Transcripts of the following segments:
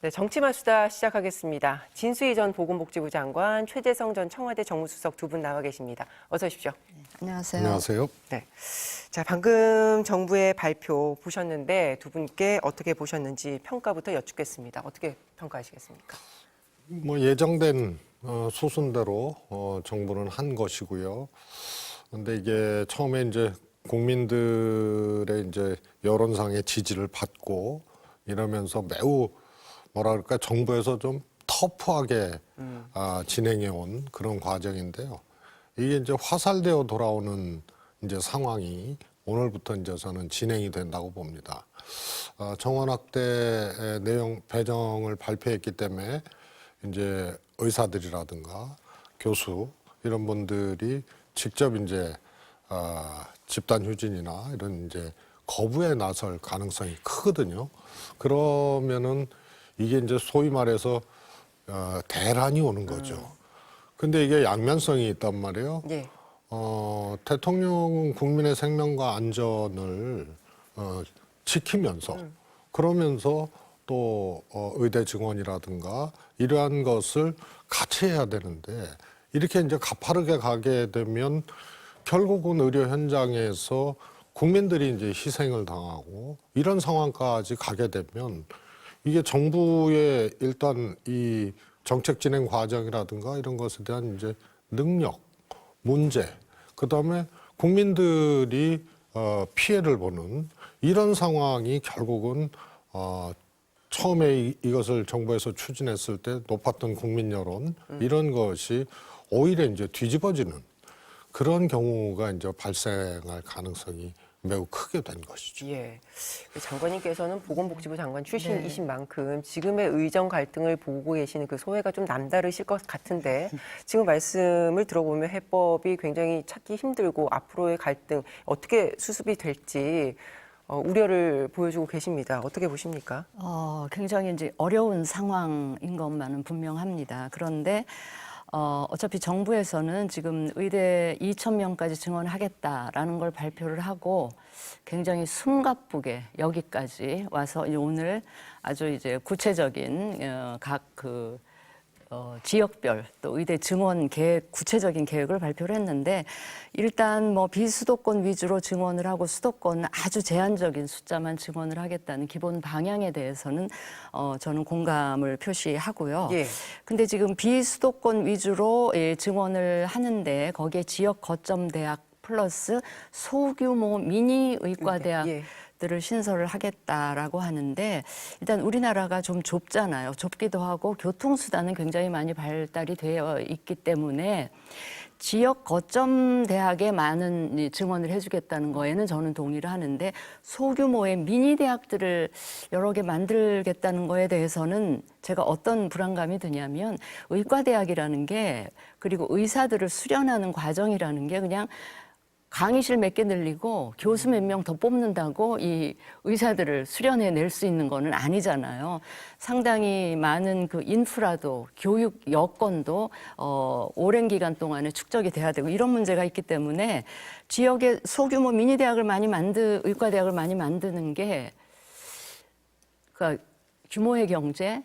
네, 정치만 수다 시작하겠습니다. 진수희 전 보건복지부 장관, 최재성 전 청와대 정무수석 두 분 나와 계십니다. 어서 오십시오. 네, 안녕하세요. 안녕하세요. 네. 자, 방금 정부의 발표 보셨는데 두 분께 어떻게 보셨는지 평가부터 여쭙겠습니다. 어떻게 평가하시겠습니까? 뭐 예정된 수순대로 정부는 한 것이고요. 근데 이게 처음에 이제 국민들의 이제 여론상의 지지를 받고 이러면서 매우 뭐라 그럴까 정부에서 좀 터프하게 진행해 온 그런 과정인데요. 이게 이제 화살되어 돌아오는 이제 상황이 오늘부터 이제 저는 진행이 된다고 봅니다. 정원 확대 내용 배정을 발표했기 때문에 이제 의사들이라든가 교수 이런 분들이 직접 이제 집단 휴진이나 이런 이제 거부에 나설 가능성이 크거든요. 그러면은 이게 이제 소위 말해서 대란이 오는 거죠. 근데 이게 양면성이 있단 말이에요. 예. 대통령은 국민의 생명과 안전을 지키면서 그러면서 또 의대 증원이라든가 이러한 것을 같이 해야 되는데 이렇게 이제 가파르게 가게 되면 결국은 의료 현장에서 국민들이 이제 희생을 당하고 이런 상황까지 가게 되면 이게 정부의 일단 이 정책 진행 과정이라든가 이런 것에 대한 이제 능력, 문제, 그다음에 국민들이 피해를 보는 이런 상황이 결국은 처음에 이것을 정부에서 추진했을 때 높았던 국민 여론 이런 것이 오히려 이제 뒤집어지는 그런 경우가 이제 발생할 가능성이 매우 크게 된 것이죠. 예. 장관님께서는 보건복지부 장관 출신이신 만큼 지금의 의정 갈등을 보고 계시는 그 소회가 좀 남다르실 것 같은데 지금 말씀을 들어보면 해법이 굉장히 찾기 힘들고 앞으로의 갈등 어떻게 수습이 될지 우려를 보여주고 계십니다. 어떻게 보십니까? 굉장히 이제 어려운 상황인 것만은 분명합니다. 그런데 어차피 정부에서는 지금 의대 2,000명까지 증원하겠다라는 걸 발표를 하고 굉장히 숨가쁘게 여기까지 와서 오늘 아주 이제 구체적인 각 지역별 또 의대 증원 계획, 구체적인 계획을 발표를 했는데 일단 뭐 비수도권 위주로 증원을 하고 수도권은 아주 제한적인 숫자만 증원을 하겠다는 기본 방향에 대해서는 저는 공감을 표시하고요. 예. 근데 지금 비수도권 위주로 증원을 하는데 거기에 지역 거점 대학 플러스 소규모 미니 의과대학 예. 들을 신설을 하겠다라고 하는데 일단 우리나라가 좀 좁잖아요. 좁기도 하고 교통수단은 굉장히 많이 발달이 되어 있기 때문에 지역 거점 대학에 많은 증원을 해주겠다는 거에는 저는 동의를 하는데 소규모의 미니 대학들을 여러 개 만들겠다는 거에 대해서는 제가 어떤 불안감이 드냐면 의과대학이라는 게 그리고 의사들을 수련하는 과정이라는 게 그냥 강의실 몇 개 늘리고 교수 몇 명 더 뽑는다고 이 의사들을 수련해 낼 수 있는 거는 아니잖아요. 상당히 많은 그 인프라도 교육 여건도 오랜 기간 동안에 축적이 돼야 되고 이런 문제가 있기 때문에 지역에 소규모 미니 대학을 의과대학을 많이 만드는 게 그러니까 규모의 경제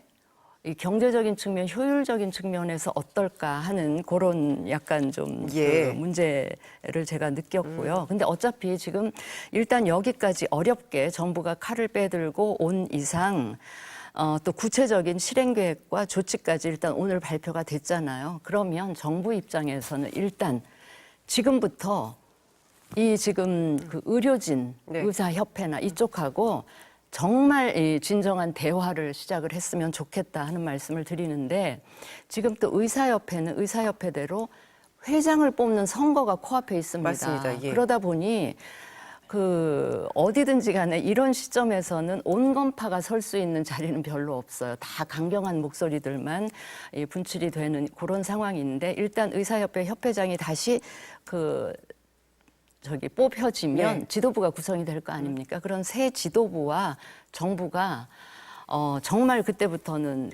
이 경제적인 측면, 효율적인 측면에서 어떨까 하는 그런 약간 좀 예. 그 문제를 제가 느꼈고요. 근데 어차피 지금 일단 여기까지 어렵게 정부가 칼을 빼들고 온 이상 또 구체적인 실행 계획과 조치까지 일단 오늘 발표가 됐잖아요. 그러면 정부 입장에서는 일단 지금부터 이 지금 그 의료진, 네. 의사협회나 이쪽하고 정말 이 진정한 대화를 시작을 했으면 좋겠다 하는 말씀을 드리는데 지금 또 의사협회는 의사협회대로 회장을 뽑는 선거가 코앞에 있습니다. 맞습니다. 예. 그러다 보니 어디든지 간에 이런 시점에서는 온건파가 설 수 있는 자리는 별로 없어요. 다 강경한 목소리들만 분출이 되는 그런 상황인데 일단 의사협회 협회장이 다시 뽑혀지면 네. 지도부가 구성이 될 거 아닙니까? 그런 새 지도부와 정부가 정말 그때부터는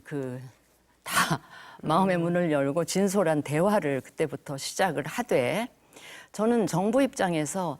다 마음의 문을 열고 진솔한 대화를 그때부터 시작을 하되 저는 정부 입장에서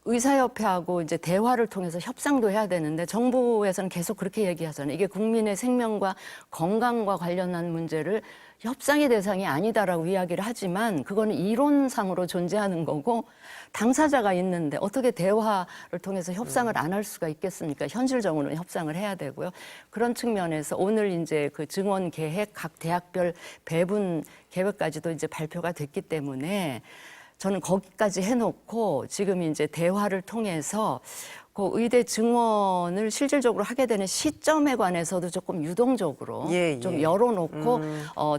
의사협회하고 이제 대화를 통해서 협상도 해야 되는데 정부에서는 계속 그렇게 얘기하잖아요. 이게 국민의 생명과 건강과 관련한 문제를 협상의 대상이 아니다라고 이야기를 하지만 그거는 이론상으로 존재하는 거고 당사자가 있는데 어떻게 대화를 통해서 협상을 안 할 수가 있겠습니까? 현실적으로는 협상을 해야 되고요. 그런 측면에서 오늘 이제 그 증원 계획 각 대학별 배분 계획까지도 이제 발표가 됐기 때문에 저는 거기까지 해놓고 지금 이제 대화를 통해서 그 의대 증원을 실질적으로 하게 되는 시점에 관해서도 조금 유동적으로 좀 열어놓고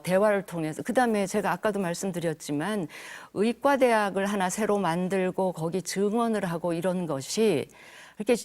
대화를 통해서 그다음에 제가 아까도 말씀드렸지만 의과대학을 하나 새로 만들고 거기 증원을 하고 이런 것이 그렇게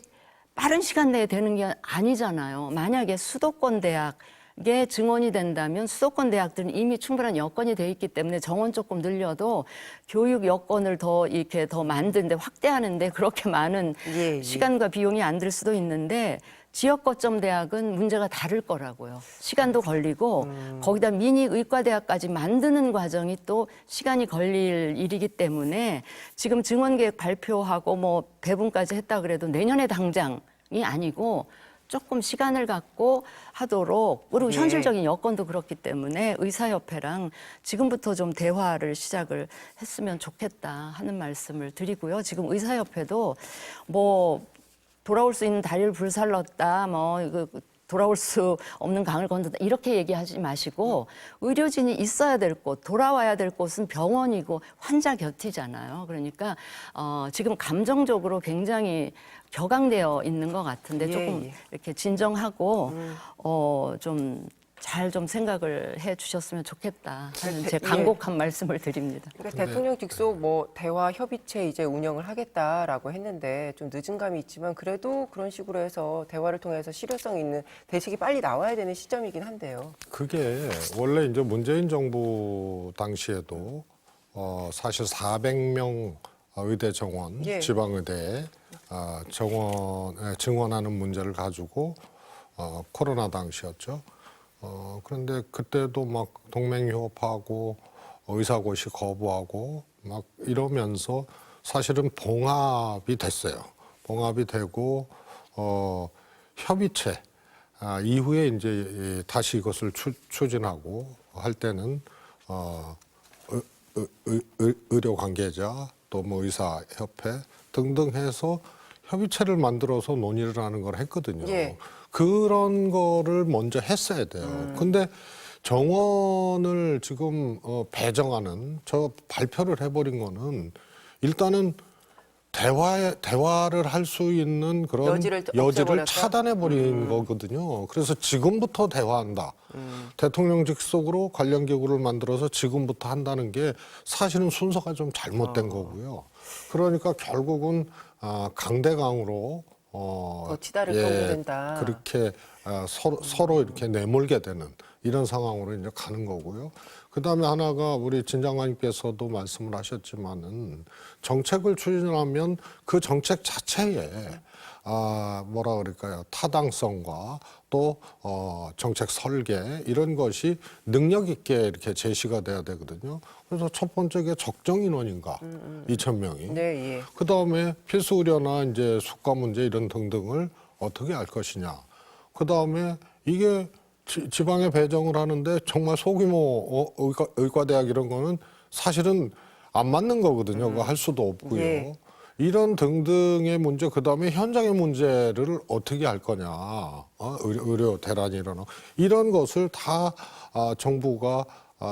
빠른 시간 내에 되는 게 아니잖아요. 만약에 수도권 대학에 증원이 된다면 수도권 대학들은 이미 충분한 여건이 돼 있기 때문에 정원 조금 늘려도 교육 여건을 더 이렇게 더 만드는데 확대하는데 그렇게 많은 시간과 비용이 안 들 수도 있는데 지역 거점 대학은 문제가 다를 거라고요. 시간도 걸리고 거기다 미니 의과대학까지 만드는 과정이 또 시간이 걸릴 일이기 때문에 지금 증원 계획 발표하고 뭐 배분까지 했다 그래도 내년에 당장이 아니고 조금 시간을 갖고 하도록 그리고 현실적인 여건도 그렇기 때문에 의사협회랑 지금부터 좀 대화를 시작을 했으면 좋겠다 하는 말씀을 드리고요. 지금 의사협회도 뭐 돌아올 수 있는 다리를 불살랐다 뭐 이거 돌아올 수 없는 강을 건너다 이렇게 얘기하지 마시고 의료진이 있어야 될 곳, 돌아와야 될 곳은 병원이고 환자 곁이잖아요. 그러니까 지금 감정적으로 굉장히 격앙되어 있는 것 같은데 조금 이렇게 진정하고 좀 잘 좀 생각을 해 주셨으면 좋겠다 하는 제 간곡한 말씀을 드립니다. 그러니까 대통령 직속 뭐 대화 협의체 이제 운영을 하겠다라고 했는데 좀 늦은 감이 있지만 그래도 그런 식으로 해서 대화를 통해서 실효성 있는 대책이 빨리 나와야 되는 시점이긴 한데요. 그게 원래 이제 문재인 정부 당시에도 사실 400명 의대 정원, 지방의대에 증원하는 문제를 가지고 코로나 당시였죠. 그런데 그때도 막 동맹유업하고 의사고시 거부하고 막 이러면서 사실은 봉합이 됐어요. 봉합이 되고 협의체 이후에 이제 다시 이것을 추진하고 할 때는 의료 관계자 또 뭐 의사협회 등등 해서 협의체를 만들어서 논의를 하는 걸 했거든요. 그런 거를 먼저 했어야 돼요. 근데 정원을 지금 배정하는 저 발표를 해버린 거는 일단은 대화를 할 수 있는 그런 여지를 차단해버린 거거든요. 그래서 지금부터 대화한다. 대통령 직속으로 관련 기구를 만들어서 지금부터 한다는 게 사실은 순서가 좀 잘못된 거고요. 그러니까 결국은 강대강으로 거치다를 경고된다. 그렇게 서로 이렇게 내몰게 되는 이런 상황으로 이제 가는 거고요. 그다음에 하나가 우리 진 장관님께서도 말씀을 하셨지만은 정책을 추진하면 그 정책 자체에 뭐라 그럴까요? 타당성과 또 정책 설계 이런 것이 능력 있게 이렇게 제시가 돼야 되거든요. 그래서 첫 번째가 적정 인원인가 2,000명이. 그다음에 필수 의료나 이제 숙가 문제 이런 등등을 어떻게 할 것이냐. 그다음에 이게 지방에 배정을 하는데 정말 소규모 의과대학 이런 거는 사실은 안 맞는 거거든요. 그거 할 수도 없고요. 이런 등등의 문제, 그다음에 현장의 문제를 어떻게 할 거냐. 의료 대란이 일어나고 이런 것을 다 정부가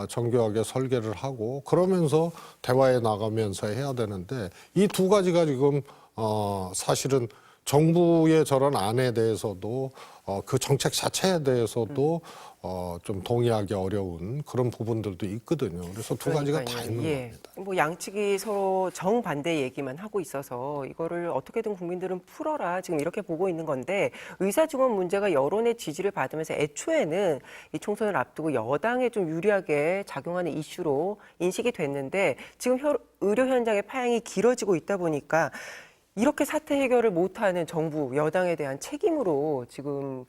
정교하게 설계를 하고 그러면서 대화에 나가면서 해야 되는데 이 두 가지가 지금 사실은 정부의 저런 안에 대해서도 그 정책 자체에 대해서도 좀 동의하기 어려운 그런 부분들도 있거든요. 그래서 두 가지가 다 있는 겁니다. 뭐 양측이 서로 정반대 얘기만 하고 있어서 이거를 어떻게든 국민들은 풀어라 지금 이렇게 보고 있는 건데 의사 증원 문제가 여론의 지지를 받으면서 애초에는 이 총선을 앞두고 여당에 좀 유리하게 작용하는 이슈로 인식이 됐는데 지금 의료 현장의 파행이 길어지고 있다 보니까 이렇게 사태 해결을 못하는 정부, 여당에 대한 책임으로 지금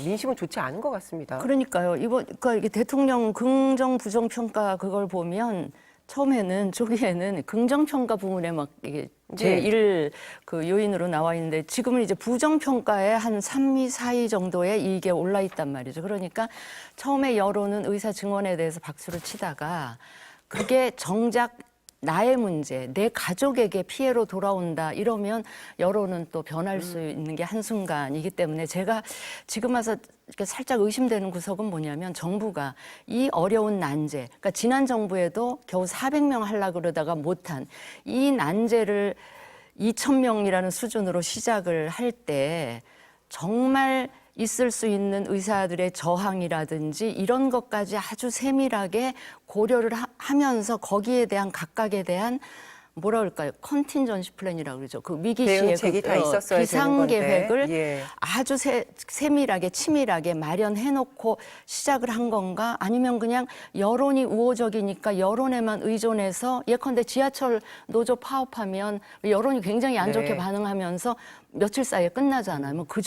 민심은 좋지 않은 것 같습니다. 그러니까요. 그러니까 이게 대통령 긍정 부정 평가 그걸 보면 처음에는 초기에는 긍정평가 부분에 막 이게 제1 그 요인으로 나와 있는데 지금은 이제 부정평가에 한 3위, 4위 정도에 이게 올라 있단 말이죠. 그러니까 처음에 여론은 의사 증언에 대해서 박수를 치다가 그게 정작 나의 문제, 내 가족에게 피해로 돌아온다 이러면 여론은 또 변할 수 있는 게 한순간이기 때문에 제가 지금 와서 이렇게 살짝 의심되는 구석은 뭐냐면 정부가 이 어려운 난제, 그러니까 지난 정부에도 겨우 400명 하려고 그러다가 못한 이 난제를 2,000명이라는 수준으로 시작을 할 때 정말 있을 수 있는 의사들의 저항이라든지 이런 것까지 아주 세밀하게 고려를 하면서 거기에 대한 각각에 대한 뭐라 그럴까요? 컨틴전시 플랜이라고 그러죠. 그 위기 시에 대응책이 다 있었어야 비상 되는 건데. 계획을 예. 아주 세밀하게 치밀하게 마련해놓고 시작을 한 건가? 아니면 그냥 여론이 우호적이니까 여론에만 의존해서 예컨대 지하철 노조 파업하면 여론이 굉장히 안 좋게 네. 반응하면서 며칠 사이에 끝나잖아요. 뭐 그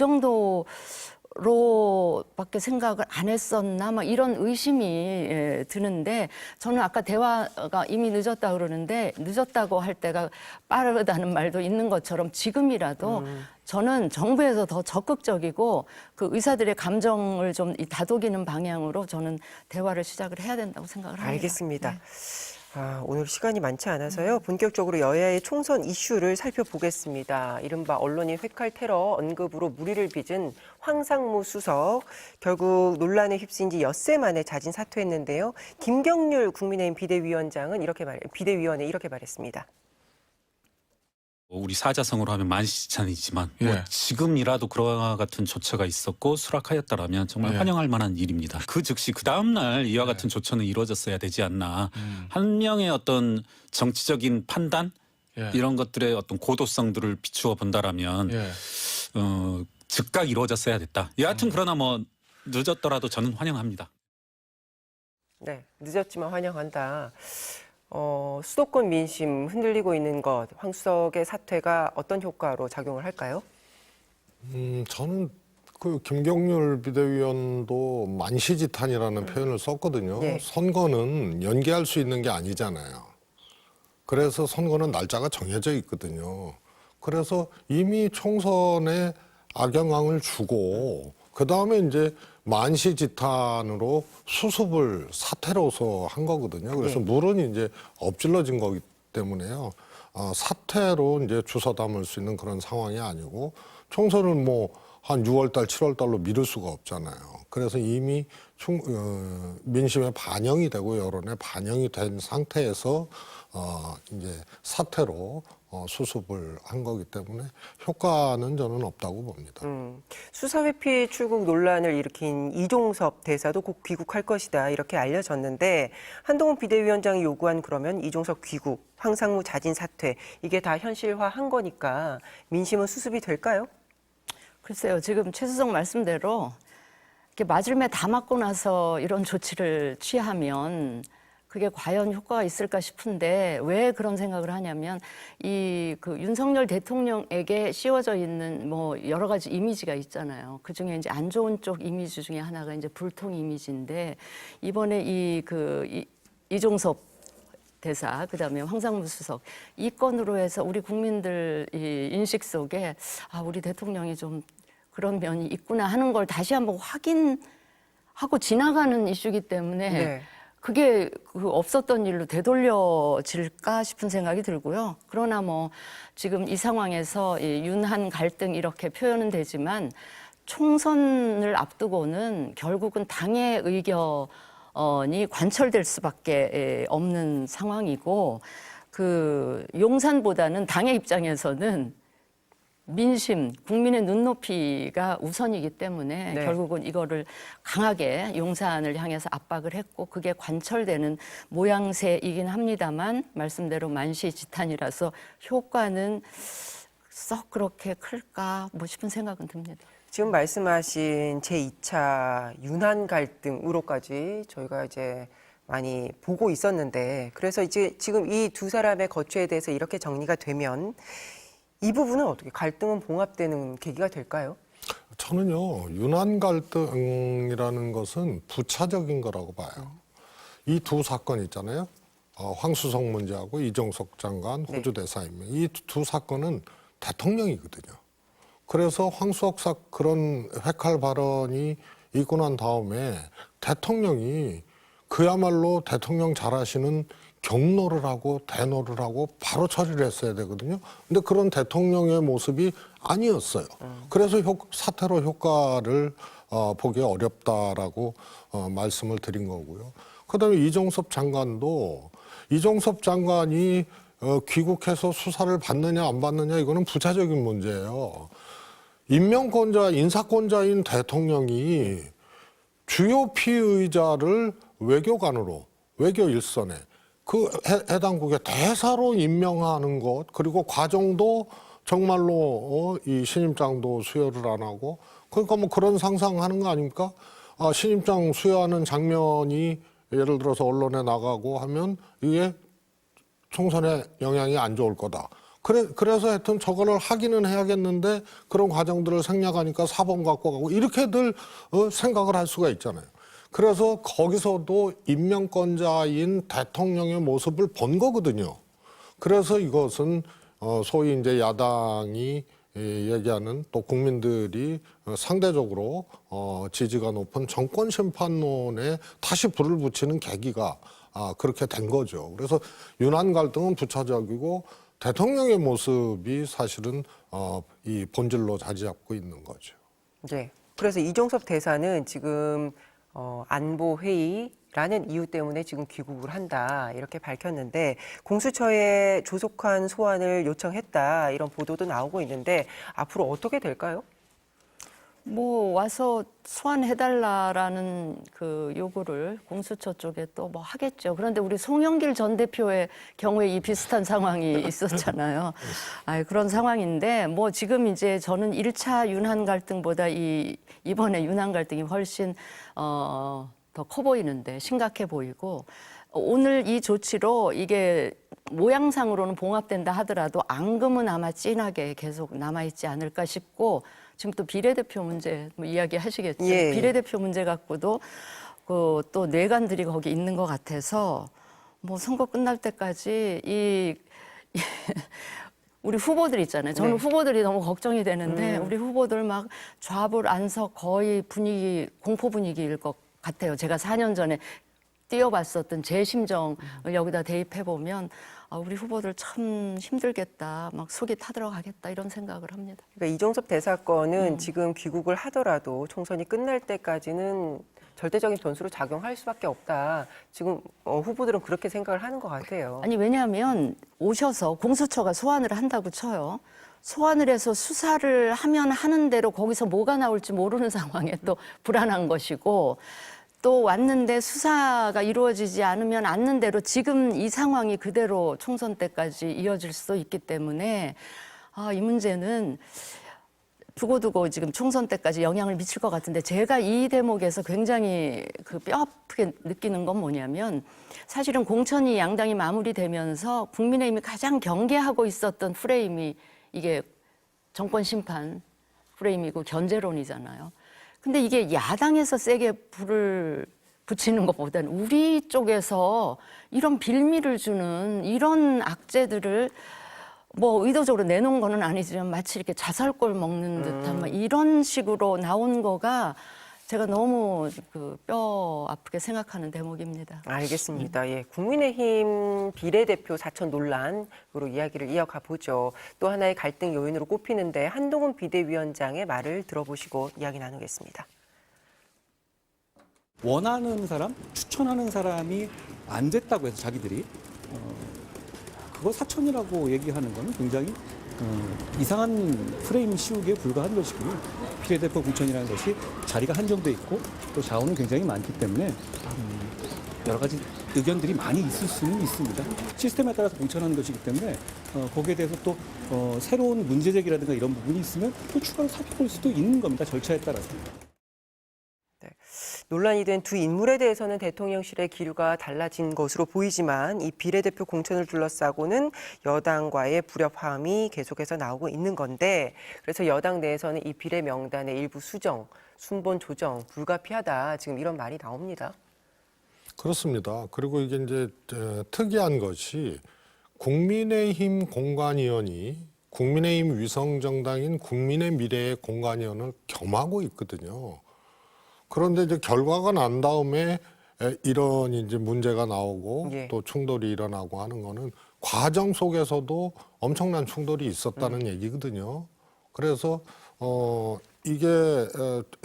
정도로밖에 생각을 안 했었나? 막 이런 의심이 드는데 저는 아까 대화가 이미 늦었다 그러는데 늦었다고 할 때가 빠르다는 말도 있는 것처럼 지금이라도 저는 정부에서 더 적극적이고 그 의사들의 감정을 좀 다독이는 방향으로 저는 대화를 시작을 해야 된다고 생각을 합니다. 알겠습니다. 오늘 시간이 많지 않아서요. 본격적으로 여야의 총선 이슈를 살펴보겠습니다. 이른바 언론인 회칼 테러 언급으로 물의를 빚은 황상무 수석. 결국 논란에 휩쓸린 지 엿새 만에 자진 사퇴했는데요. 김경률 국민의힘 비대위원장은 비대위원회 이렇게 말했습니다. 우리 사자성어로 하면 만시지탄이지만 뭐 예. 지금이라도 그와 같은 조처가 있었고 수락하였다라면 정말 예. 환영할 만한 일입니다. 그 즉시 그 다음 날 이와 같은 조처는 이루어졌어야 되지 않나. 한 명의 어떤 정치적인 판단 예. 이런 것들의 어떤 고도성들을 비추어 본다라면 예. 즉각 이루어졌어야 됐다. 여하튼 그러나 뭐 늦었더라도 저는 환영합니다. 네, 늦었지만 환영한다. 수도권 민심 흔들리고 있는 것, 황 수석의 사퇴가 어떤 효과로 작용을 할까요? 저는 그 김경률 비대위원도 만시지탄이라는 표현을 썼거든요. 예. 선거는 연기할 수 있는 게 아니잖아요. 그래서 선거는 날짜가 정해져 있거든요. 그래서 이미 총선에 악영향을 주고 그 다음에 이제 만시지탄으로 수습을 사퇴로서 한 거거든요. 그래서 네. 물은 이제 엎질러진 거기 때문에요. 사퇴로 이제 주워 담을 수 있는 그런 상황이 아니고 총선은 뭐 한 6월달, 7월달로 미룰 수가 없잖아요. 그래서 이미 민심에 반영이 되고 여론에 반영이 된 상태에서 이제 사퇴로 수습을 한 거기 때문에 효과는 저는 없다고 봅니다. 수사회피 출국 논란을 일으킨 이종섭 대사도 곧 귀국할 것이다 이렇게 알려졌는데 한동훈 비대위원장이 요구한 그러면 이종섭 귀국, 황상무 자진 사퇴 이게 다 현실화한 거니까 민심은 수습이 될까요? 글쎄요, 지금 최수석 말씀대로 이렇게 맞을매 다 맞고 나서 이런 조치를 취하면 그게 과연 효과가 있을까 싶은데 왜 그런 생각을 하냐면 이 그 윤석열 대통령에게 씌워져 있는 뭐 여러 가지 이미지가 있잖아요. 그 중에 이제 안 좋은 쪽 이미지 중에 하나가 이제 불통 이미지인데 이번에 이종섭 대사, 그다음에 황상무 수석 이 건으로 해서 우리 국민들 이 인식 속에 우리 대통령이 좀 그런 면이 있구나 하는 걸 다시 한번 확인하고 지나가는 이슈이기 때문에 네. 그게 없었던 일로 되돌려질까 싶은 생각이 들고요. 그러나 뭐 지금 이 상황에서 이 윤한 갈등 이렇게 표현은 되지만 총선을 앞두고는 결국은 당의 의견이 관철될 수밖에 없는 상황이고 그 용산보다는 당의 입장에서는 민심, 국민의 눈높이가 우선이기 때문에 네. 결국은 이거를 강하게 용산을 향해서 압박을 했고 그게 관철되는 모양새이긴 합니다만 말씀대로 만시지탄이라서 효과는 썩 그렇게 클까 뭐 싶은 생각은 듭니다. 지금 말씀하신 제2차 윤한 갈등으로까지 저희가 이제 많이 보고 있었는데 그래서 이제 지금 이 두 사람의 거취에 대해서 이렇게 정리가 되면 이 부분은 어떻게 갈등은 봉합되는 계기가 될까요? 저는요, 윤한 갈등이라는 것은 부차적인 거라고 봐요. 이 두 사건 있잖아요. 황수석 문제하고 이정석 장관 호주 대사 임명 이 두 사건은 대통령이거든요. 그래서 황수석 그런 획할 발언이 있고 난 다음에 대통령이 그야말로 대통령 잘하시는 경로를 하고 대노를 하고 바로 처리를 했어야 되거든요. 근데 그런 대통령의 모습이 아니었어요. 그래서 사태로 효과를 보기 어렵다라고 말씀을 드린 거고요. 그다음에 이정섭 장관이 귀국해서 수사를 받느냐 안 받느냐 이거는 부차적인 문제예요. 인사권자인 대통령이 주요 피의자를 외교관으로 외교 일선에 그 해당국의 대사로 임명하는 것 그리고 과정도 정말로 이 신임장도 수여를 안 하고 그러니까 뭐 그런 상상하는 거 아닙니까? 신임장 수여하는 장면이 예를 들어서 언론에 나가고 하면 이게 총선에 영향이 안 좋을 거다. 그래서 하여튼 저거를 하기는 해야겠는데 그런 과정들을 생략하니까 사범 갖고 가고 이렇게들 생각을 할 수가 있잖아요. 그래서 거기서도 임명권자인 대통령의 모습을 본 거거든요. 그래서 이것은 소위 이제 야당이 얘기하는 또 국민들이 상대적으로 지지가 높은 정권 심판론에 다시 불을 붙이는 계기가 그렇게 된 거죠. 그래서 윤한 갈등은 부차적이고 대통령의 모습이 사실은 이 본질로 자리 잡고 있는 거죠. 네. 그래서 이종섭 대사는 지금 안보 회의라는 이유 때문에 지금 귀국을 한다 이렇게 밝혔는데 공수처에 조속한 소환을 요청했다 이런 보도도 나오고 있는데 앞으로 어떻게 될까요? 뭐 와서 소환해달라라는 그 요구를 공수처 쪽에 또 뭐 하겠죠. 그런데 우리 송영길 전 대표의 경우에 이 비슷한 상황이 있었잖아요. 그런 상황인데 뭐 지금 이제 저는 1차 윤한 갈등보다 이번에 윤한 갈등이 훨씬 더 커 보이는데 심각해 보이고 오늘 이 조치로 이게 모양상으로는 봉합된다 하더라도 앙금은 아마 진하게 계속 남아있지 않을까 싶고 지금 또 비례대표 문제 뭐 이야기하시겠죠. 예. 비례대표 문제 갖고도 또 내관들이 거기 있는 것 같아서 뭐 선거 끝날 때까지 우리 후보들 있잖아요. 저는 후보들이 너무 걱정이 되는데 우리 후보들 막 좌불 안석 거의 공포 분위기일 것 같아요. 제가 4년 전에 뛰어봤었던 제 심정을 여기다 대입해 보면 우리 후보들 참 힘들겠다, 막 속이 타들어가겠다 이런 생각을 합니다. 그러니까 이종섭 대사건은 지금 귀국을 하더라도 총선이 끝날 때까지는 절대적인 변수로 작용할 수밖에 없다. 지금 후보들은 그렇게 생각을 하는 것 같아요. 아니 왜냐하면 오셔서 공수처가 소환을 한다고 쳐요. 소환을 해서 수사를 하면 하는 대로 거기서 뭐가 나올지 모르는 상황에 또 불안한 것이고 또 왔는데 수사가 이루어지지 않으면 않는 대로 지금 이 상황이 그대로 총선 때까지 이어질 수도 있기 때문에 이 문제는 두고두고 지금 총선 때까지 영향을 미칠 것 같은데 제가 이 대목에서 굉장히 뼈 아프게 느끼는 건 뭐냐면 사실은 공천이 양당이 마무리되면서 국민의힘이 가장 경계하고 있었던 프레임이 이게 정권 심판 프레임이고 견제론이잖아요. 근데 이게 야당에서 세게 불을 붙이는 것보다는 우리 쪽에서 이런 빌미를 주는 이런 악재들을 뭐 의도적으로 내놓은 거는 아니지만 마치 이렇게 자살골 먹는 듯한 막 이런 식으로 나온 거가 제가 너무 뼈 아프게 생각하는 대목입니다. 알겠습니다. 예, 국민의힘 비례대표 사천 논란으로 이야기를 이어가 보죠. 또 하나의 갈등 요인으로 꼽히는데 한동훈 비대위원장의 말을 들어보시고 이야기 나누겠습니다. 원하는 사람, 추천하는 사람이 안 됐다고 해서 자기들이 그거 사천이라고 얘기하는 거는 굉장히 이상한 프레임 씌우기에 불과한 것이고요. 비례대표 공천이라는 것이 자리가 한정돼 있고 또 자원은 굉장히 많기 때문에 여러 가지 의견들이 많이 있을 수는 있습니다. 시스템에 따라서 공천하는 것이기 때문에 거기에 대해서 또 새로운 문제 제기라든가 이런 부분이 있으면 또 추가로 살펴볼 수도 있는 겁니다. 절차에 따라서. 논란이 된 두 인물에 대해서는 대통령실의 기류가 달라진 것으로 보이지만 이 비례대표 공천을 둘러싸고는 여당과의 불협화음이 계속해서 나오고 있는 건데 그래서 여당 내에서는 이 비례 명단의 일부 수정, 순번 조정 불가피하다 지금 이런 말이 나옵니다. 그렇습니다. 그리고 이게 이제 특이한 것이 국민의힘 공관위원이 국민의힘 위성정당인 국민의 미래의 공관위원을 겸하고 있거든요. 그런데 이제 결과가 난 다음에 이런 이제 문제가 나오고 예. 또 충돌이 일어나고 하는 거는 과정 속에서도 엄청난 충돌이 있었다는 얘기거든요. 그래서 이게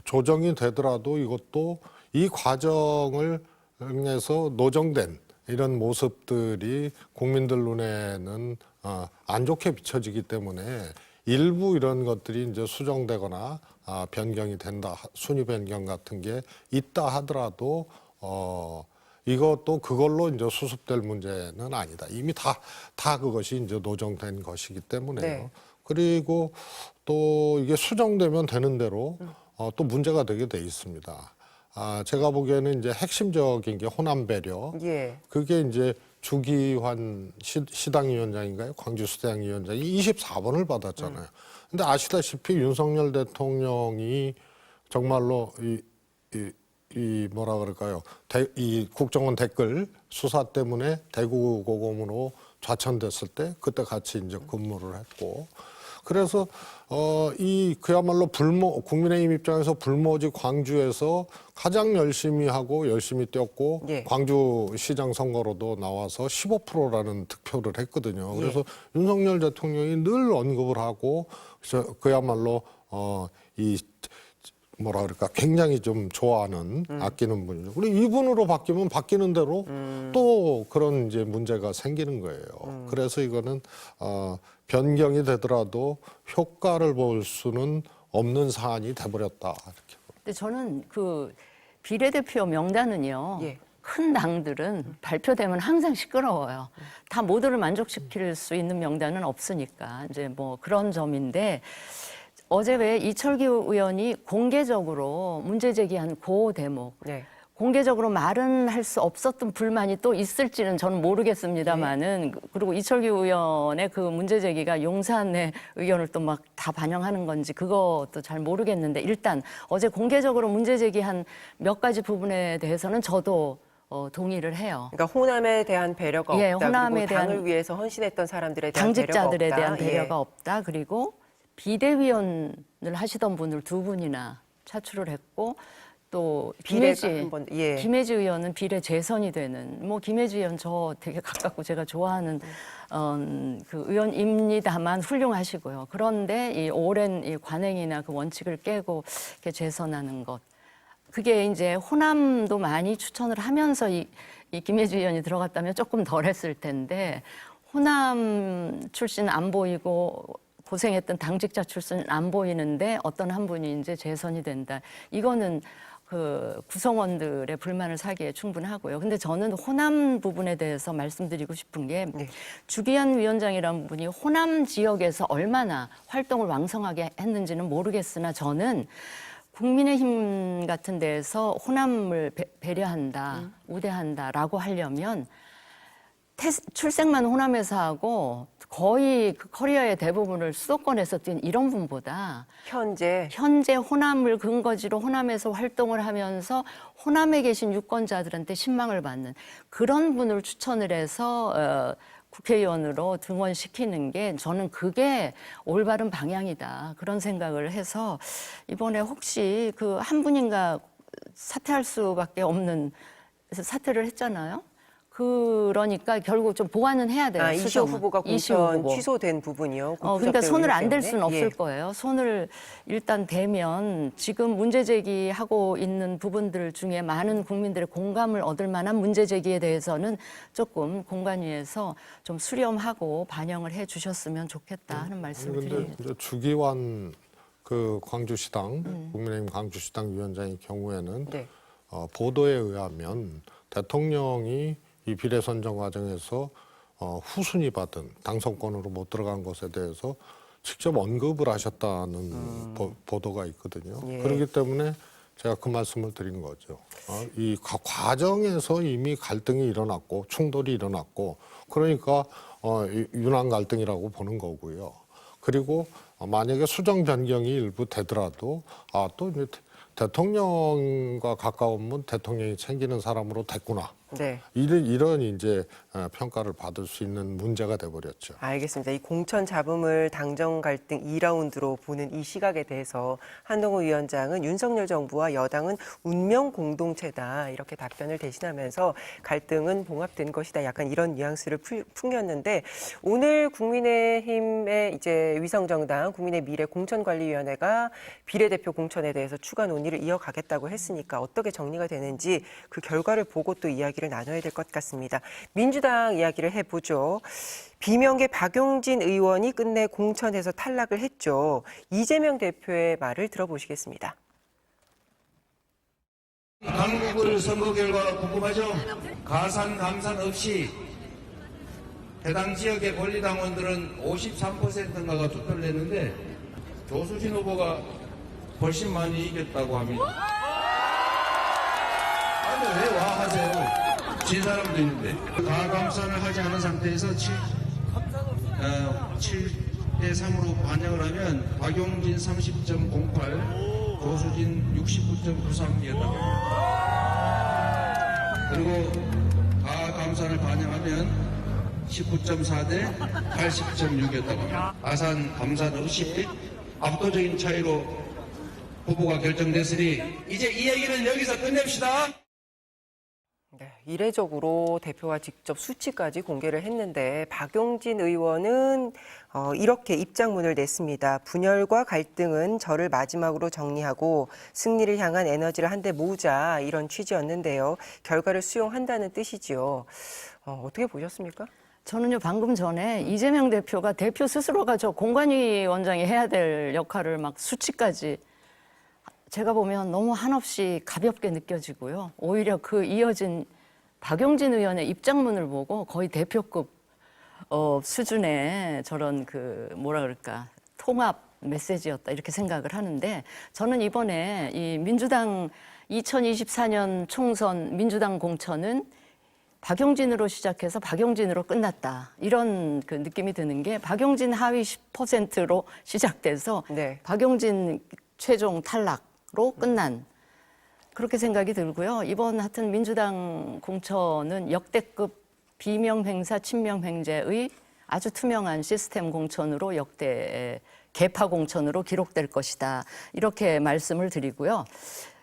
조정이 되더라도 이것도 이 과정을 통해서 노정된 이런 모습들이 국민들 눈에는 안 좋게 비춰지기 때문에 일부 이런 것들이 이제 수정되거나 변경이 된다, 순위 변경 같은 게 있다 하더라도 이것도 그걸로 이제 수습될 문제는 아니다. 이미 다 그것이 이제 노정된 것이기 때문에요. 네. 그리고 또 이게 수정되면 되는 대로 또 문제가 되게 돼 있습니다. 제가 보기에는 이제 핵심적인 게 호남 배려. 예. 그게 이제 주기환 시당위원장인가요? 광주시당위원장이 24번을 받았잖아요. 근데 아시다시피 윤석열 대통령이 정말로 이 뭐라 그럴까요? 이 국정원 댓글 수사 때문에 대구 고검으로 좌천됐을 때 그때 같이 이제 근무를 했고 그래서 이 그야말로 국민의힘 입장에서 불모지 광주에서 가장 열심히 하고 열심히 뛰었고 예. 광주시장 선거로도 나와서 15%라는 득표를 했거든요. 예. 그래서 윤석열 대통령이 늘 언급을 하고 그야말로 이 뭐라 그럴까 굉장히 좀 좋아하는 아끼는 분이죠. 그리고 이분으로 바뀌면 바뀌는 대로 또 그런 이제 문제가 생기는 거예요. 그래서 이거는 변경이 되더라도 효과를 볼 수는 없는 사안이 돼버렸다 이렇게. 근데 저는 그 비례대표 명단은요. 예. 큰 당들은 발표되면 항상 시끄러워요. 다 모두를 만족시킬 수 있는 명단은 없으니까 이제 뭐 그런 점인데 어제 왜 이철규 의원이 공개적으로 문제 제기한 그 대목 네. 공개적으로 말은 할 수 없었던 불만이 또 있을지는 저는 모르겠습니다만은 그리고 이철규 의원의 그 문제 제기가 용산의 의견을 또 막 다 반영하는 건지 그것도 잘 모르겠는데 일단 어제 공개적으로 문제 제기한 몇 가지 부분에 대해서는 저도 동의를 해요. 그러니까 호남에 대한 배려가 예, 없다. 호남에 그리고 당을 대한 위해서 헌신했던 사람들에 대한 당직자들에 배려가 없다. 대한 배려가 예. 없다. 그리고 비대위원을 하시던 분을 두 분이나 차출을 했고 또 비례가 김혜지 한 번, 예. 김혜지 의원은 비례 재선이 되는 뭐 김혜지 의원 저 되게 가깝고 제가 좋아하는 그 의원입니다만 훌륭하시고요. 그런데 이 오랜 이 관행이나 그 원칙을 깨고 이렇게 재선하는 것 그게 이제 호남도 많이 추천을 하면서 이 김혜지 의원이 들어갔다면 조금 덜했을 텐데 호남 출신 안 보이고 고생했던 당직자 출신 안 보이는데 어떤 한 분이 이제 재선이 된다. 이거는 그 구성원들의 불만을 사기에 충분하고요. 근데 저는 호남 부분에 대해서 말씀드리고 싶은 게 네. 주기현 위원장이라는 분이 호남 지역에서 얼마나 활동을 왕성하게 했는지는 모르겠으나 저는 국민의힘 같은 데에서 호남을 배려한다, 우대한다라고 하려면 출생만 호남에서 하고 거의 그 커리어의 대부분을 수도권에서 뛴 이런 분보다 현재 호남을 근거지로 호남에서 활동을 하면서 호남에 계신 유권자들한테 신망을 받는 그런 분을 추천을 해서 국회의원으로 등원시키는 게 저는 그게 올바른 방향이다. 그런 생각을 해서 이번에 혹시 그 한 분인가 사퇴할 수밖에 없는 그래서 사퇴를 했잖아요. 그러니까 결국 좀 보완은 해야 돼요. 이시호 수정은. 후보가 이시호 공천 후보. 취소된 부분이요. 그러니까 손을 안 댈 수는 없을 예. 거예요. 손을 일단 대면 지금 문제 제기하고 있는 부분들 중에 많은 국민들의 공감을 얻을 만한 문제 제기에 대해서는 조금 공관위에서 좀 수렴하고 반영을 해 주셨으면 좋겠다 하는 말씀을 그런데 드립니다. 이제 주기환 그 광주시당 국민의힘 광주시당 위원장의 경우에는 네. 보도에 의하면 대통령이 이 비례선정 과정에서 후순위 받은 당선권으로 못 들어간 것에 대해서 직접 언급을 하셨다는 보도가 있거든요. 예. 그렇기 때문에 제가 그 말씀을 드린 거죠. 이 과정에서 이미 갈등이 일어났고 충돌이 일어났고 그러니까 윤환 갈등이라고 보는 거고요. 그리고 만약에 수정 변경이 일부 되더라도 또 이제 대통령과 가까우면 대통령이 챙기는 사람으로 됐구나. 네. 이런 이제 평가를 받을 수 있는 문제가 돼버렸죠. 알겠습니다. 이 공천 잡음을 당정 갈등 2라운드로 보는 이 시각에 대해서 한동훈 위원장은 윤석열 정부와 여당은 운명 공동체다 이렇게 답변을 대신하면서 갈등은 봉합된 것이다. 약간 이런 뉘앙스를 풍겼는데 오늘 국민의힘의 이제 위성정당 국민의 미래 공천관리위원회가 비례대표 공천에 대해서 추가 논의를 이어가겠다고 했으니까 어떻게 정리가 되는지 그 결과를 보고 또 이야기를 나눠야 될 것 같습니다. 민주당 이야기를 해보죠. 비명계 박용진 의원이 끝내 공천에서 탈락을 했죠. 이재명 대표의 말을 들어보시겠습니다. 강북을 선거 결과 궁금하죠? 가산 감산 없이 해당 지역의 권리당원들은 53%인가가 투표를 했는데 조수진 후보가 훨씬 많이 이겼다고 합니다. 아니 왜 와 하세요? 진 사람도 있는데 가감산을 하지 않은 상태에서 7대 3으로 반영을 하면 박용진 30.08, 조수진 69.93이었다고 합니다. 그리고 가감산을 반영하면 19.4대 80.6이었다고 합니다. 아산 감산 없이 압도적인 차이로 후보가 결정됐으니 이제 이 얘기는 여기서 끝냅시다. 네, 이례적으로 대표가 직접 수치까지 공개를 했는데 박용진 의원은 이렇게 입장문을 냈습니다. 분열과 갈등은 저를 마지막으로 정리하고 승리를 향한 에너지를 한데 모으자 이런 취지였는데요. 결과를 수용한다는 뜻이지요. 어떻게 보셨습니까? 저는요 방금 전에 이재명 대표가 대표 스스로가 저 공관위원장이 해야 될 역할을 막 수치까지 제가 보면 너무 한없이 가볍게 느껴지고요. 오히려 그 이어진 박용진 의원의 입장문을 보고 거의 대표급 수준의 저런 그 뭐라 그럴까 통합 메시지였다 이렇게 생각을 하는데 저는 이번에 이 민주당 2024년 총선 민주당 공천은 박용진으로 시작해서 박용진으로 끝났다. 이런 그 느낌이 드는 게 박용진 하위 10%로 시작돼서 네. 박용진 최종 탈락로 끝난 그렇게 생각이 들고요. 이번 하여튼 민주당 공천은 역대급 비명행사 친명행제의 아주 투명한 시스템 공천으로 역대 개파 공천으로 기록될 것이다. 이렇게 말씀을 드리고요.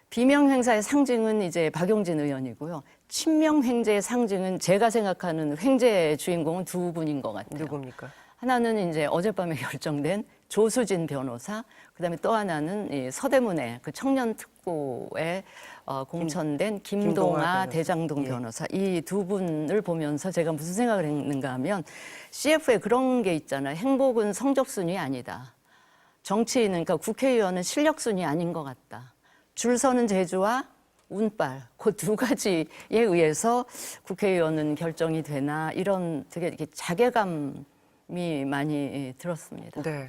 비명행사의 상징은 이제 박용진 의원이고요. 친명행제의 상징은 제가 생각하는 횡재의 주인공은 두 분인 것 같아요. 누굽니까? 하나는 이제 어젯밤에 결정된 조수진 변호사, 그다음에 또 하나는 이 서대문의 그 청년 특보에 공천된 김동아 대장동 변호사. 이 두 분을 보면서 제가 무슨 생각을 했는가 하면 CF에 그런 게 있잖아요. 행복은 성적순이 아니다. 정치인은 그러니까 국회의원은 실력순이 아닌 것 같다. 줄 서는 재주와 운빨, 그 두 가지에 의해서 국회의원은 결정이 되나 이런 되게 이렇게 자괴감이 많이 들었습니다. 네.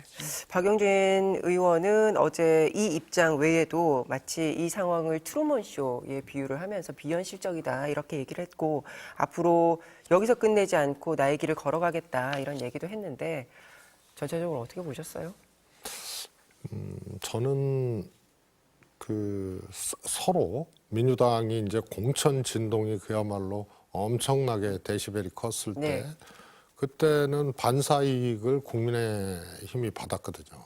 박용진 의원은 어제 이 입장 외에도 마치 이 상황을 트루먼 쇼에 비유를 하면서 비현실적이다 이렇게 얘기를 했고 앞으로 여기서 끝내지 않고 나의 길을 걸어가겠다 이런 얘기도 했는데 전체적으로 어떻게 보셨어요? 저는 서로 민주당이 이제 공천 진동이 그야말로 엄청나게 데시벨이 컸을 때 네. 그때는 반사 이익을 국민의힘이 받았거든요.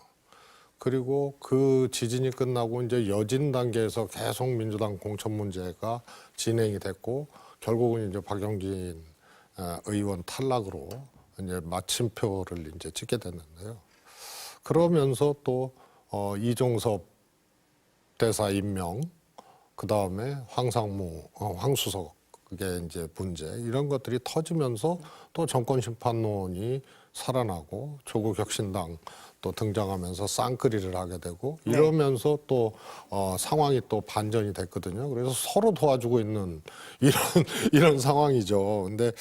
그리고 그 지진이 끝나고 이제 여진 단계에서 계속 민주당 공천 문제가 진행이 됐고 결국은 이제 박용진 의원 탈락으로 이제 마침표를 이제 찍게 됐는데요. 그러면서 또 이종섭 대사 임명, 그 다음에 황수석의 이제 문제 이런 것들이 터지면서 또 정권 심판론이 살아나고 조국 혁신당 또 등장하면서 쌍끌이를 하게 되고 이러면서 또 상황이 또 반전이 됐거든요. 그래서 서로 도와주고 있는 이런 상황이죠. 근데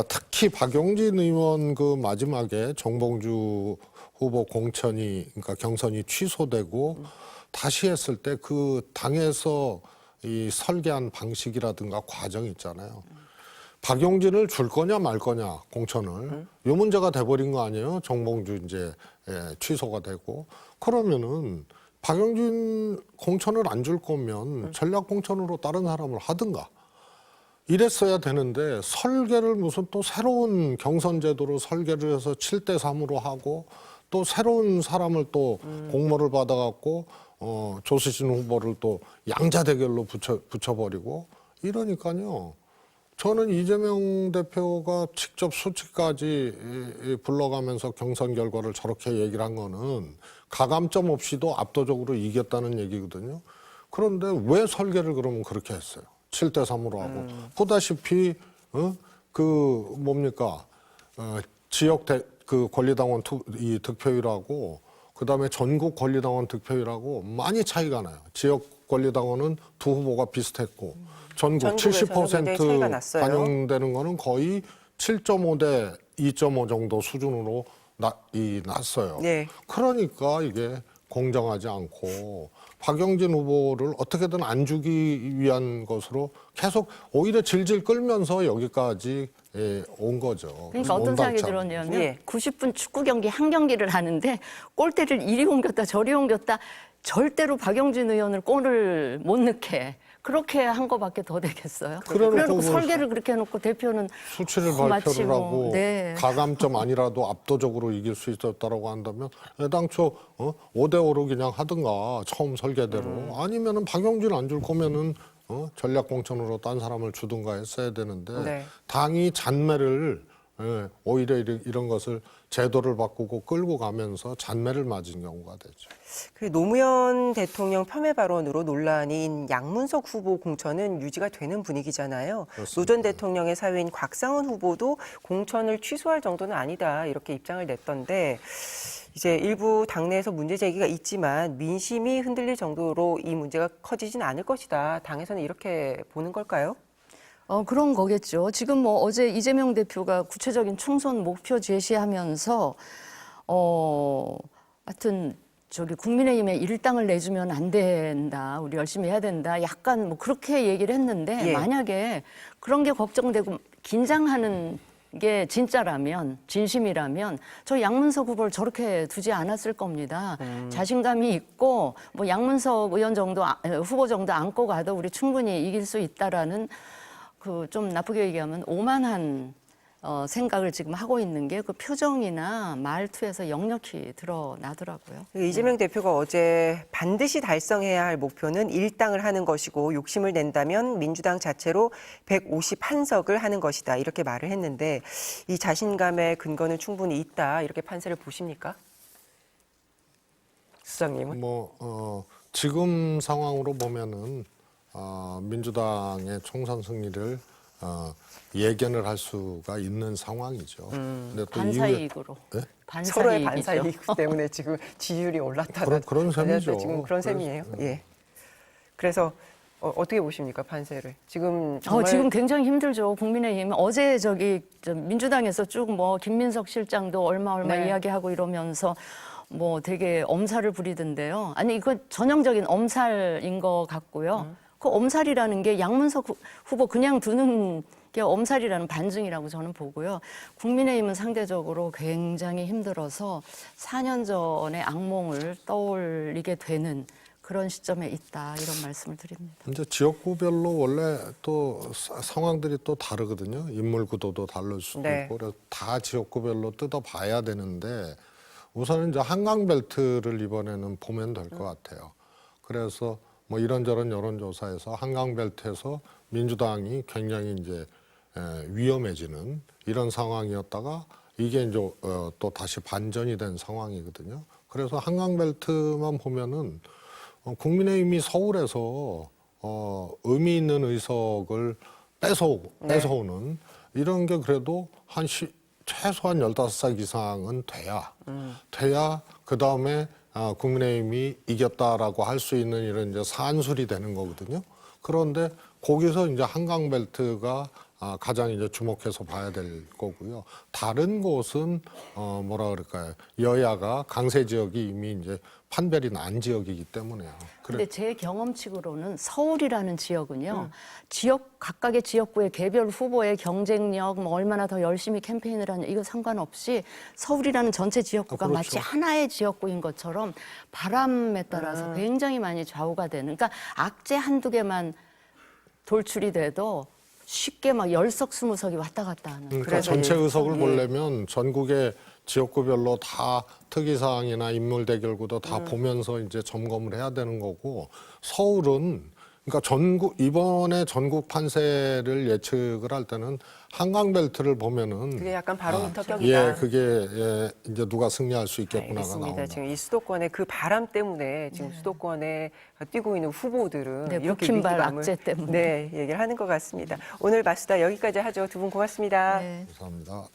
특히 박용진 의원 그 마지막에 정봉주 후보 그러니까 경선이 취소되고 다시 했을 때 그 당에서 이 설계한 방식이라든가 과정이 있잖아요. 박용진을 줄 거냐 말 거냐 공천을 이 문제가 돼버린 거 아니에요? 정봉주 이제 취소가 되고 그러면은 박용진 공천을 안 줄 거면 전략 공천으로 다른 사람을 하든가 이랬어야 되는데 설계를 무슨 또 새로운 경선 제도로 설계를 해서 7대 3으로 하고 또 새로운 사람을 또 공모를 받아갖고 조수진 후보를 또 양자 대결로 붙여버리고 이러니까요. 저는 이재명 대표가 직접 수치까지 불러가면서 경선 결과를 저렇게 얘기를 한 거는 가감점 없이도 압도적으로 이겼다는 얘기거든요. 그런데 왜 설계를 그러면 그렇게 했어요? 7대 3으로 하고. 보다시피, 그 뭡니까? 지역 그 권리당원 이 득표율하고 그다음에 전국 권리당원 득표율하고 많이 차이가 나요. 지역 권리당원은 두 후보가 비슷했고 전국 전국에서는 굉장히 차이가 70% 났어요. 반영되는 거는 거의 7.5 대 2.5 정도 수준으로 났어요. 네. 그러니까 이게 공정하지 않고 박영진 후보를 어떻게든 안 주기 위한 것으로 계속 오히려 질질 끌면서 여기까지 온 거죠. 그러니까 어떤 생각이 온당차. 들었냐면 예. 90분 축구 경기 한 경기를 하는데 골대를 이리 옮겼다 저리 옮겼다 절대로 박영진 의원을 골을 못 넣게 그렇게 한 거밖에 더 되겠어요. 그래놓고 그래놓고 뭐 설계를 그렇게 해놓고 대표는 수치를 마치 발표를 뭐, 하고 네. 가감점 아니라도 압도적으로 이길 수 있었다라고 한다면 애당초 5대 5로 그냥 하든가 처음 설계대로 아니면은 박영진 안 줄 거면은 전략 공천으로 딴 사람을 주든가 했어야 되는데 네. 당이 잔매를 오히려 이런 것을 제도를 바꾸고 끌고 가면서 잔매를 맞은 경우가 되죠. 그 노무현 대통령 폄훼 발언으로 논란인 양문석 후보 공천은 유지가 되는 분위기잖아요. 그렇습니다. 노 전 대통령의 사위인 곽상원 후보도 공천을 취소할 정도는 아니다 이렇게 입장을 냈던데 이제 일부 당내에서 문제 제기가 있지만 민심이 흔들릴 정도로 이 문제가 커지진 않을 것이다. 당에서는 이렇게 보는 걸까요? 그런 거겠죠. 지금 뭐 어제 이재명 대표가 구체적인 총선 목표 제시하면서 하여튼 저기 국민의힘에 일당을 내주면 안 된다. 우리 열심히 해야 된다. 약간 뭐 그렇게 얘기를 했는데 예. 만약에 그런 게 걱정되고 긴장하는 게 진짜라면 진심이라면 저 양문석 후보를 저렇게 두지 않았을 겁니다. 자신감이 있고 뭐 양문석 의원 정도 후보 정도 안고 가도 우리 충분히 이길 수 있다라는 그 좀 나쁘게 얘기하면 오만한 생각을 지금 하고 있는 게 그 표정이나 말투에서 역력히 드러나더라고요. 이재명 대표가 어제 반드시 달성해야 할 목표는 일당을 하는 것이고 욕심을 낸다면 민주당 자체로 151석을 하는 것이다. 이렇게 말을 했는데 이 자신감의 근거는 충분히 있다. 이렇게 판세를 보십니까? 수장님은? 지금 상황으로 보면은 민주당의 총선 승리를 예견을 할 수가 있는 상황이죠. 근데 또 반사이익으로. 네? 서로의 반사이익이죠. 반사이익 때문에 지금 지지율이 올랐다. 그런 셈이죠. 지금 그런 셈이에요. 예. 그래서 어떻게 보십니까 판세를? 지금 정말 지금 굉장히 힘들죠. 국민의힘 어제 민주당에서 쭉 뭐 김민석 실장도 얼마 네. 이야기하고 이러면서 뭐 되게 엄살을 부리던데요. 아니 이거 전형적인 엄살인 것 같고요. 그 엄살이라는 게 양문석 후보 그냥 두는 게 엄살이라는 반증이라고 저는 보고요. 국민의힘은 상대적으로 굉장히 힘들어서 4년 전의 악몽을 떠올리게 되는 그런 시점에 있다 이런 말씀을 드립니다. 이제 지역구별로 원래 또 상황들이 또 다르거든요. 인물 구도도 다를 수도 네. 있고 그래서 다 지역구별로 뜯어봐야 되는데 우선은 이제 한강벨트를 이번에는 보면 될 것 같아요. 그래서 뭐 이런저런 여론조사에서 한강벨트에서 민주당이 굉장히 이제 위험해지는 이런 상황이었다가 이게 이제 또 다시 반전이 된 상황이거든요. 그래서 한강벨트만 보면은 국민의힘이 서울에서 의미 있는 의석을 뺏어오는 이런 게 그래도 최소한 15석 이상은 돼야 그 다음에 국민의힘이 이겼다라고 할 수 있는 이런 이제 산술이 되는 거거든요. 그런데 거기서 이제 한강벨트가 가장 이제 주목해서 봐야 될 거고요. 다른 곳은 뭐라 그럴까요? 여야가 강세 지역이 이미 이제 판별이 난 지역이기 때문에요. 근데 제 경험칙으로는 서울이라는 지역은요. 각각의 지역구의 개별 후보의 경쟁력, 뭐 얼마나 더 열심히 캠페인을 하냐 이거 상관없이 서울이라는 전체 지역구가 그렇죠. 마치 하나의 지역구인 것처럼 바람에 따라서 굉장히 많이 좌우가 되는. 그러니까 악재 한두 개만 돌출이 돼도 쉽게 막 10석, 20석이 왔다 갔다 하는. 그러니까 그래서 전체 예. 의석을 보려면 전국의 지역구별로 다 특이사항이나 인물 대결구도 다 보면서 이제 점검을 해야 되는 거고 서울은 그러니까 이번에 전국 판세를 예측을 할 때는 한강벨트를 보면은 그게 약간 바로미터격이다. 예, 그게 예, 이제 누가 승리할 수 있겠구나가 알겠습니다. 나온다. 지금 이 수도권의 그 바람 때문에 지금 수도권에 뛰고 있는 후보들은 네, 이렇게 국힘발 위기감을 악재 때문에. 네, 얘기를 하는 것 같습니다. 오늘 마수다 여기까지 하죠. 두 분 고맙습니다. 네. 감사합니다.